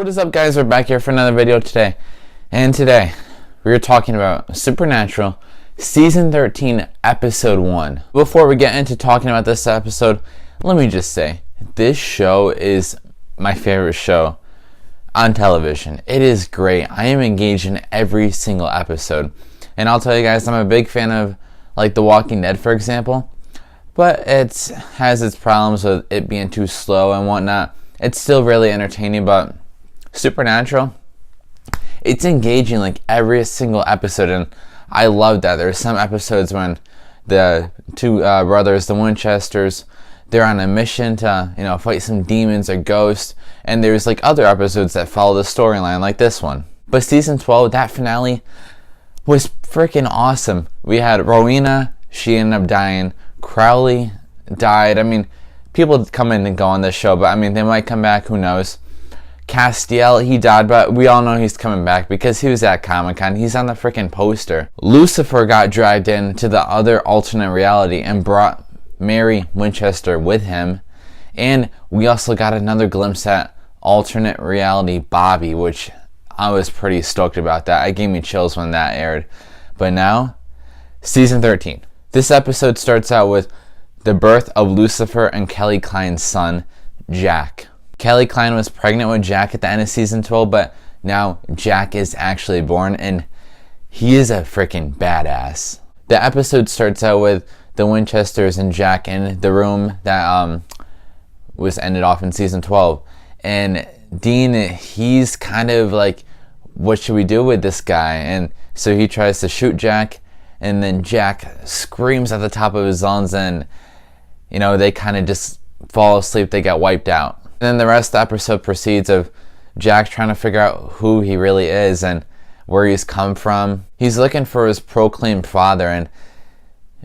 What is up, guys? We're back here for another video today. And today, we're talking about Supernatural Season 13, Episode 1. Before we get into talking about this episode, let me just say, this show is my favorite show on television. It is great. I am engaged in every single episode. And I'll tell you guys, I'm a big fan of, like, The Walking Dead, for example. But it has its problems with it being too slow and whatnot. It's still really entertaining, but Supernatural, it's engaging like every single episode, and I love that. There's some episodes when the two brothers, the Winchesters, they're on a mission to, fight some demons or ghosts, and there's like other episodes that follow the storyline like this one. But season 12, that finale was freaking awesome. We had Rowena, she ended up dying. Crowley died. I mean, people come in and go on this show, but I mean, they might come back, who knows. Castiel, he died, but we all know he's coming back because he was at Comic-Con. He's on the freaking poster. Lucifer got dragged into the other alternate reality and brought Mary Winchester with him. And we also got another glimpse at alternate reality Bobby, which I was pretty stoked about that. It gave me chills when that aired. But now, season 13. This episode starts out with the birth of Lucifer and Kelly Klein's son, Jack. Kelly Klein was pregnant with Jack at the end of season 12, but now Jack is actually born, and he is a freaking badass. The episode starts out with the Winchesters and Jack in the room that was ended off in season 12. And Dean, he's kind of like, what should we do with this guy? And so he tries to shoot Jack, and then Jack screams at the top of his lungs, and they kind of just fall asleep. They get wiped out. And then the rest of the episode proceeds of Jack trying to figure out who he really is and where he's come from. He's looking for his proclaimed father, and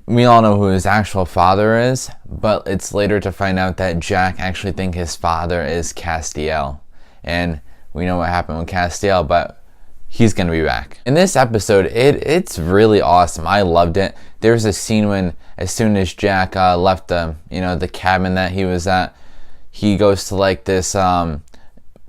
we all know who his actual father is, but it's later to find out that Jack actually thinks his father is Castiel. And we know what happened with Castiel, but he's going to be back. In this episode, it's really awesome. I loved it. There's a scene when, as soon as Jack left the cabin that he was at, he goes to like this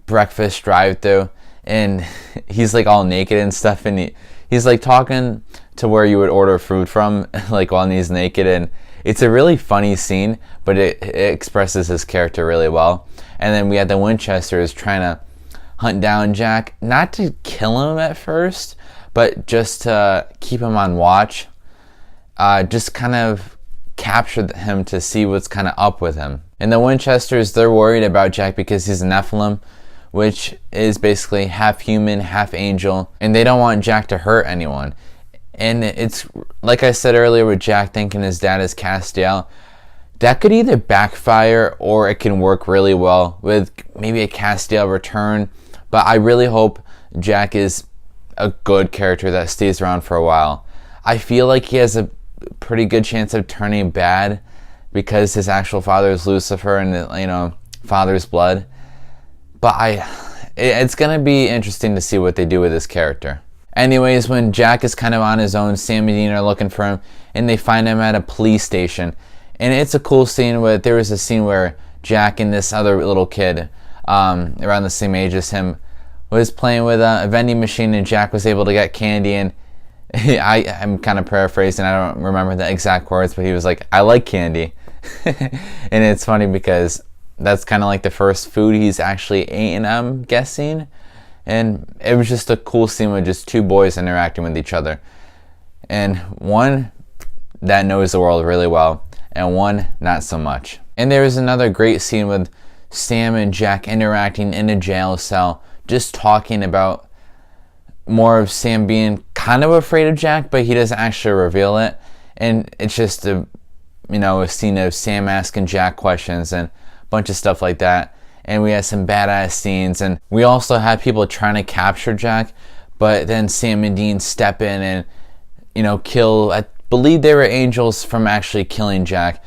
breakfast drive-thru, and he's like all naked and stuff, and he's like talking to where you would order food from, like while he's naked, and it's a really funny scene, but it expresses his character really well. And then we had the Winchesters trying to hunt down Jack, not to kill him at first, but just to keep him on watch, just kind of capture him to see what's kind of up with him. And the Winchesters, they're worried about Jack because he's a Nephilim, which is basically half human, half angel, and they don't want Jack to hurt anyone. And it's, like I said earlier, with Jack thinking his dad is Castiel, that could either backfire or it can work really well with maybe a Castiel return. But I really hope Jack is a good character that stays around for a while. I feel like he has a pretty good chance of turning bad because his actual father is Lucifer and, father's blood. But it's going to be interesting to see what they do with this character. Anyways, when Jack is kind of on his own, Sam and Dean are looking for him, and they find him at a police station. And it's a cool scene where there was a scene where Jack and this other little kid, around the same age as him, was playing with a vending machine, and Jack was able to get candy, and I'm kind of paraphrasing, I don't remember the exact words, but he was like, I like candy. And it's funny because that's kind of like the first food he's actually eaten, I'm guessing. And it was just a cool scene with just two boys interacting with each other. And one that knows the world really well, and one not so much. And there was another great scene with Sam and Jack interacting in a jail cell, just talking about more of Sam being kind of afraid of Jack, but he doesn't actually reveal it. And it's just a scene of Sam asking Jack questions and a bunch of stuff like that. And we had some badass scenes, and we also had people trying to capture Jack, but then Sam and Dean step in and kill, I believe they were angels from actually killing Jack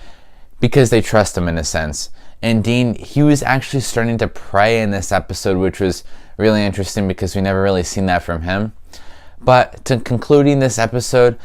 because they trust him in a sense. And Dean, he was actually starting to pray in this episode, which was really interesting because we never really seen that from him. But to concluding this episode,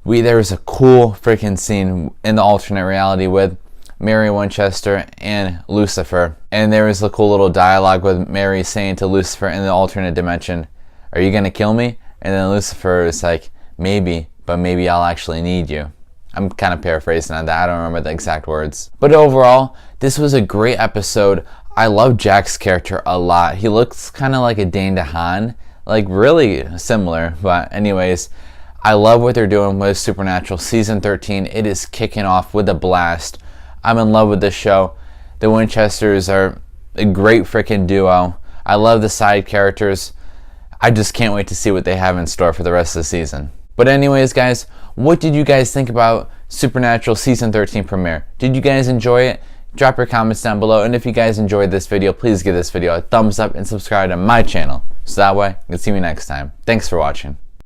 there was a cool freaking scene in the alternate reality with Mary Winchester and Lucifer. And there was a cool little dialogue with Mary saying to Lucifer in the alternate dimension, "Are you gonna kill me?" And then Lucifer is like, "Maybe, but maybe I'll actually need you." I'm kind of paraphrasing on that. I don't remember the exact words. But overall, this was a great episode. I love Jack's character a lot. He looks kind of like a Dane DeHaan, like really similar. But anyways, I love what they're doing with Supernatural Season 13. It is kicking off with a blast. I'm in love with this show. The Winchesters are a great freaking duo. I love the side characters. I just can't wait to see what they have in store for the rest of the season. But anyways, guys, what did you guys think about Supernatural Season 13 premiere? Did you guys enjoy it? Drop your comments down below, and if you guys enjoyed this video, please give this video a thumbs up and subscribe to my channel, so that way you can see me next time. Thanks for watching.